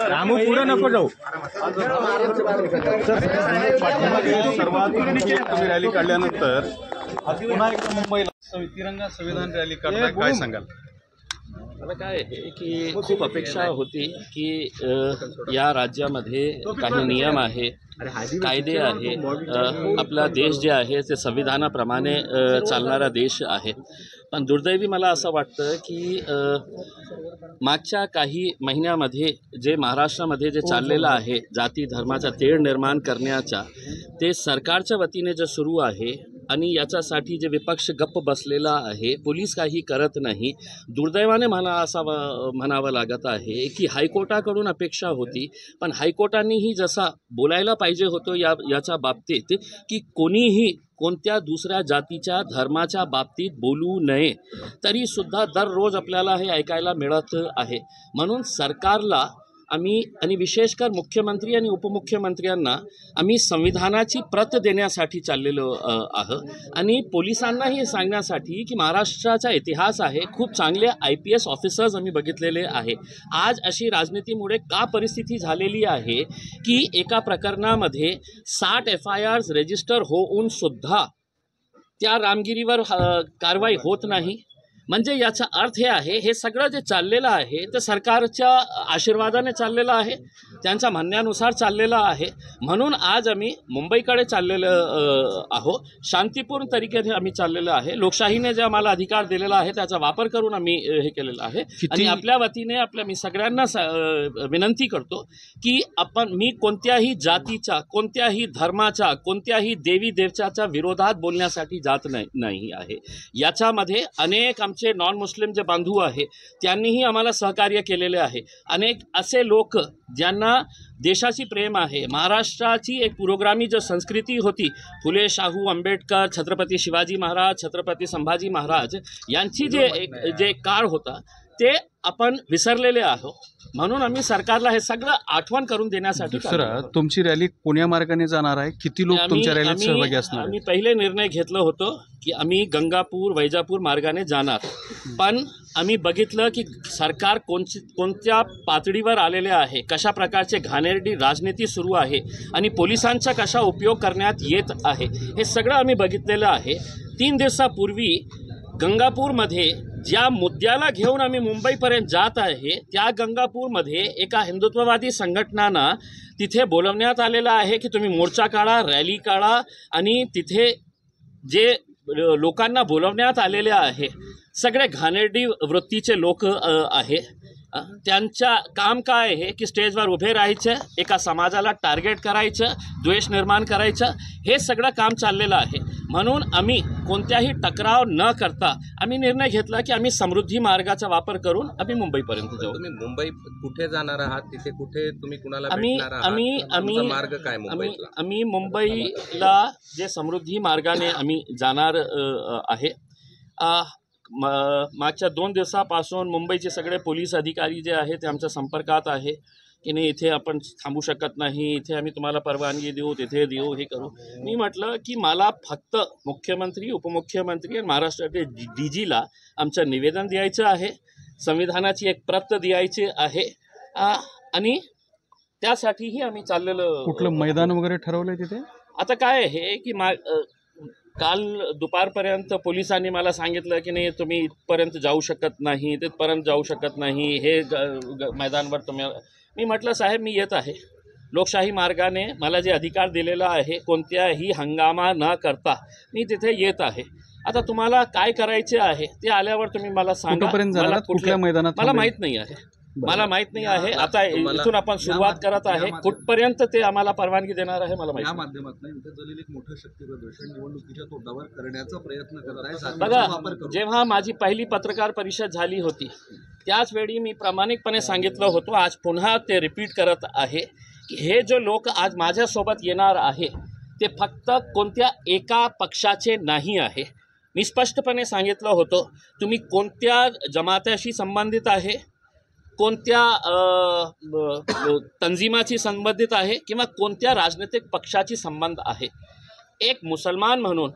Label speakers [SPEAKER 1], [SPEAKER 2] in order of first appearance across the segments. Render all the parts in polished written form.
[SPEAKER 1] रामू पुढे नको जाऊ।
[SPEAKER 2] सर्वात तुम्ही रॅली काढल्यानंतर आज पुन्हा एकदा मुंबईला तिरंगा संविधान रॅली काढताय, काय सांगाल?
[SPEAKER 3] मला काय आहे की खूप अपेक्षा होती की या राज्यामध्ये काही नियम आहे, कायदे आहे, आपला देश जे आहे ते संविधानाप्रमाणे चालणारा देश आहे। पण दुर्दैवी मला असं वाटतं की मागच्या काही महिन्यामध्ये जे महाराष्ट्रामध्ये जे चाललेलं आहे जाती धर्माचा तेढ निर्माण करण्याचा, ते सरकारच्या वतीने जे सुरू आहे आणि याच्यासाठी जे विपक्ष गप्प बसलेला आहे, पोलीस काही करत नाही। दुर्दैवाने मला असं म्हणावं लागत आहे की हायकोर्टाकडून अपेक्षा होती, पण हायकोर्टानेही जसा बोलायला पाहिजे होतं याच्या बाबतीत की कोणीही कोणत्या दुसऱ्या जातीच्या धर्माच्या बाबतीत बोलू नये, तरीसुद्धा दररोज आपल्याला हे ऐकायला मिळत आहे। म्हणून सरकारला आम्ही आणि विशेषकर मुख्यमंत्री आणि उपमुख्यमंत्र्यांना आम्ही संविधानाची प्रत देण्यासाठी चाललेलो आहोत आणि पोलिसांनाही हे सांगण्यासाठी की महाराष्ट्राचा इतिहास आहे, खूप चांगले IPS ऑफिसर्स आम्ही बघितलेले आहे। आज अशी राजनीतीमुळे का परिस्थिती झालेली आहे की एका प्रकरणामध्ये 60 FIRs रजिस्टर होऊन सुद्धा त्या रामगिरीवर कारवाई होत नाही। म्हणजे याचा अर्थ हे आहे, हे सगळं जे चाललेलं आहे ते सरकारच्या आशीर्वादाने चाललेलं आहे, त्यांच्या म्हणण्यानुसार चाललेलं आहे। म्हणून आज आम्ही मुंबईकडे चाललेलं आहोत, शांतीपूर्ण तरीकेने आम्ही चाललेलं आहे। लोकशाहीने जे आम्हाला अधिकार दिलेला आहे त्याचा वापर करून आम्ही हे केलेलं आहे आणि आपल्या वतीने मी सगळ्यांना विनंती करतो की मी कोणत्याही जातीचा, कोणत्याही धर्माचा, कोणत्याही देवी देवताच्या विरोधात बोलण्यासाठी जात नाही आहे। याच्यामध्ये अनेक आमचे नॉन मुस्लिम जे बांधव आहे त्यांनीही आम्हाला सहकार्य केलेले आहे। अनेक असे लोक ज्यांना देशाची प्रेम आहे, महाराष्ट्राची एक पुरोगामी जो संस्कृती होती, फुले शाहू आंबेडकर, छत्रपती शिवाजी महाराज, छत्रपती संभाजी महाराज यांची जे काळ होता ते आपण विसरलेले आहोत। म्हणून आम्ही सरकारला हे सगळं आठवण करून देण्यासाठी
[SPEAKER 2] तुमची रॅली कोण्या मार्गाने जाणार आहे, किती लोक तुमच्या रॅलीत सहभागी असणार?
[SPEAKER 3] आम्ही पहिले निर्णय घेतला होतो की आम्ही गंगापूर वैजापूर मार्गाने जाणार, पण आम्ही बघितलं की सरकार कोणत्या पातळीवर आलेले आहे, कशा प्रकारचे घाणेरडी राजनीती सुरू आहे आणि पोलिसांचा कशा उपयोग करण्यात येत आहे, हे सगळं आम्ही बघितलेलं आहे। 3 दिवसापूर्वी गंगापूरमध्ये ज्या मुद्द्याला घेऊन आम्ही मुंबईपर्यंत जात आहे, त्या गंगापूरमध्ये एका हिंदुत्ववादी संघटनांना तिथे बोलवण्यात आलेलं आहे की तुम्ही मोर्चा काढा, रॅली काढा आणि तिथे जे लोकांना बोलवण्यात आलेले आहे सगळे घाणेरडी वृत्तीचे लोक आहे। त्यांचा काम काय आहे की स्टेजवर उभे राहायचं, एका समाजाला टार्गेट करायचं, द्वेष निर्माण करायचं, हे सगळं काम चाललेलं आहे। म्हणून आम्ही कोणत्याही टकराव न करता आम्ही निर्णय घेतला की आम्ही समृद्धी मार्गाचा वापर करून आम्ही मुंबईपर्यंत जाऊ।
[SPEAKER 4] तुम्ही मुंबई कुठे जाणार आहात, तिथे कुठे तुम्ही कुणाला भेटणार आहात, मार्ग काय मुंबईतला?
[SPEAKER 3] आम्ही मुंबईला जे समृद्धी मार्गाने आम्ही जाणार आहे। मागच्या 2 दिवसापासून मुंबईचे सगळे पोलीस अधिकारी जे आहेत ते आमच्या संपर्कात आहे की नाही इथे आपण थांबू शकत नाही, इथे आम्ही तुम्हाला परवानगी देऊ, तिथे देऊ, हे करू। मी म्हटलं की मला फक्त मुख्यमंत्री, उपमुख्यमंत्री आणि महाराष्ट्राचे DGला आमचं निवेदन द्यायचं आहे, संविधानाची एक प्रत द्यायची आहे आणि त्यासाठीही आम्ही चाललेलं।
[SPEAKER 2] कुठलं मैदान वगैरे ठरवलंय तिथे?
[SPEAKER 3] आता काय आहे की काल दुपारपर्यंत पोलिसांनी मला सांगितलं की नाही तुम्ही इथपर्यंत जाऊ शकत नाही, तिथपर्यंत जाऊ शकत नाही, हे मैदानावर तुम्ही। मी म्हटलं साहेब मी येत आहे, लोकशाही मार्गाने मला जे अधिकार दिलेला आहे कोणत्याही हंगामा न करता मी तिथे येत आहे। आता तुम्हाला काय करायचे आहे ते आल्यावर तुम्ही मला सांगा।
[SPEAKER 2] कुठल्या मैदानात
[SPEAKER 3] मला माहीत नाही आहे, मला माहीत नाही आहे। आता इथून आपण सुरुवात करत आहे, कुठपर्यंत ते आम्हाला परवानगी देणार आहे मला माहिती।
[SPEAKER 5] या माध्यमातून इथे झालेलं एक मोठं शक्ती प्रदर्शन निवडणुकीच्या तोंडावर करण्याचा प्रयत्न करत आहे।
[SPEAKER 3] बघा, जेव्हा माझी पहिली पत्रकार परिषद झाली होती त्याच वेळी मी प्रामाणिकपणे सांगितलं होतं, आज पुन्हा ते रिपीट करत आहे की हे जो लोक आज माझ्यासोबत येणार आहे ते फक्त कोणत्या एका पक्षाचे नाही आहे। मी स्पष्टपणे सांगितलं होतं, तुम्ही कोणत्या जमाताशी संबंधित आहे, कोणत्या तंजीमाची संबंधित आहे किंवा कोणत्या राजनैतिक पक्षाची संबंध आहे। एक मुसलमान म्हणून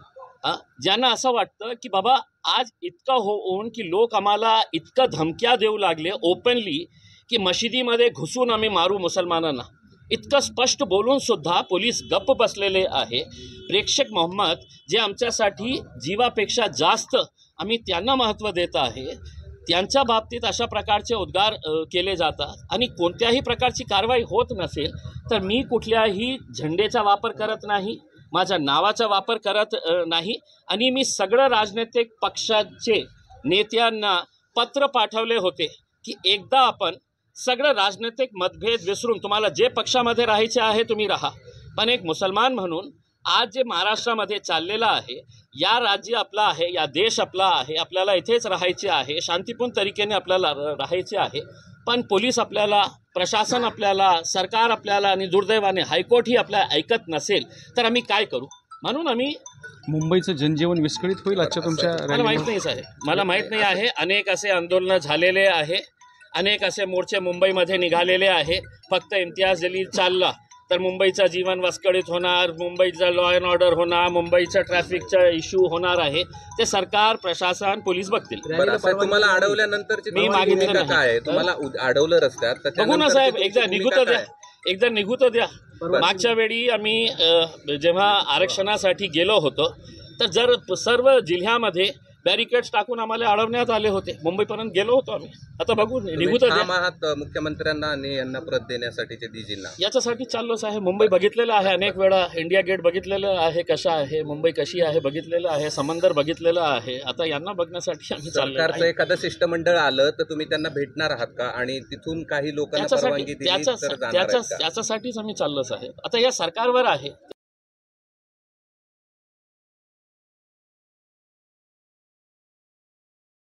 [SPEAKER 3] ज्यांना असं वाटतं की बाबा आज इतकं होऊन की लोक आम्हाला इतकं धमक्या देऊ लागले ओपनली की मशिदीमध्ये घुसून आम्ही मारू मुसलमानांना, इतकं स्पष्ट बोलून सुद्धा पोलीस गप्प बसलेले आहे. प्रेक्षक मोहम्मद जे आमच्यासाठी जीवापेक्षा जास्त आम्ही त्यांना महत्त्व देत आहे, त्यांच्या बाबतीत अशा प्रकारचे उद्गार केले जातात आणि कोणत्याही प्रकारची कारवाई होत नसेल तर मी कुठल्याही झेंडेचा वापर करत नाही, माझ्या नावाचा वापर करत नाही आणि मी सगळं राजनैतिक पक्षाचे नेत्यांना पत्र पाठवले होते की एकदा आपण सगळं राजनैतिक मतभेद विसरून तुम्हाला जे पक्षामध्ये राहायचे आहे तुम्ही राहा, पण एक मुसलमान म्हणून आज जे महाराष्ट्रामध्ये चाललेलं आहे, या राज्य आपला आहे, या देश आपला आहे, आपल्याला इथेच राहायचे आहे, शांतिपूर्ण तरीकेने आपल्याला राहायचे आहे, पण पोलीस आपल्याला, प्रशासन आपल्याला, सरकार आपल्याला आणि दुर्दैवाने हायकोर्टही आपल्याला ऐकत नसेल तर आम्ही काय करू. म्हणून आम्ही
[SPEAKER 2] मुंबईचं जनजीवन विस्कळीत होईल आजच्या तुमच्या
[SPEAKER 3] मला माहीत नाही साहेब, मला माहीत नाही आहे. अनेक असे आंदोलनं झालेले आहे, अनेक असे मोर्चे मुंबईमध्ये निघालेले आहे. फक्त इम्तियाज जलील चालला तर मुंबईचं जीवन विस्कळीत होणार, मुंबईचं लॉ अँड ऑर्डर होणार, मुंबईचं ट्रॅफिकचा इश्यू होणार आहे. ते सरकार, प्रशासन, पोलीस बघतील.
[SPEAKER 4] बरं, साहेब, तुम्हाला अडवल्यानंतरची
[SPEAKER 3] मी मागितलं
[SPEAKER 4] भूमिका काय आहे? तुम्हाला अडवलं रस्त्यात तर
[SPEAKER 3] बघू ना साहेब, एकदा निघू तर द्या, एकदा निघू तर द्या.
[SPEAKER 4] बरं.
[SPEAKER 3] मागच्या वेळी आम्ही जेव्हा आरक्षणासाठी गेलो होतो तर जर सर्व जिल्ह्यामध्ये बॅरिकेड्स टाकून आम्हाला अडवण्यात आले होते. मुंबईपर्यंत गेलो होतो आम्ही. आता बघू, निघू तर
[SPEAKER 4] ठाम
[SPEAKER 3] द्या.
[SPEAKER 4] आहात मुख्यमंत्र्यांना आणि यांना प्रत देण्यासाठीचे डीजींना?
[SPEAKER 3] याच्यासाठी चाललोच आहे. मुंबई बघितलेलं आहे अनेक वेळा, इंडिया गेट बघितलेलं आहे कशा आहे, मुंबई कशी आहे बघितलेलं आहे, समंदर बघितलेलं आहे. आता यांना बघण्यासाठी आम्ही चाललो
[SPEAKER 4] सरकारचं
[SPEAKER 3] आहे.
[SPEAKER 4] एखादं शिष्टमंडळ आलं तर तुम्ही त्यांना भेटणार आहात का? आणि तिथून काही लोकांना परवानगी दिली तर जाणार आहेत का?
[SPEAKER 3] त्याच्यासाठीच आम्ही चाललोच आहे. आता या सरकारवर आहे.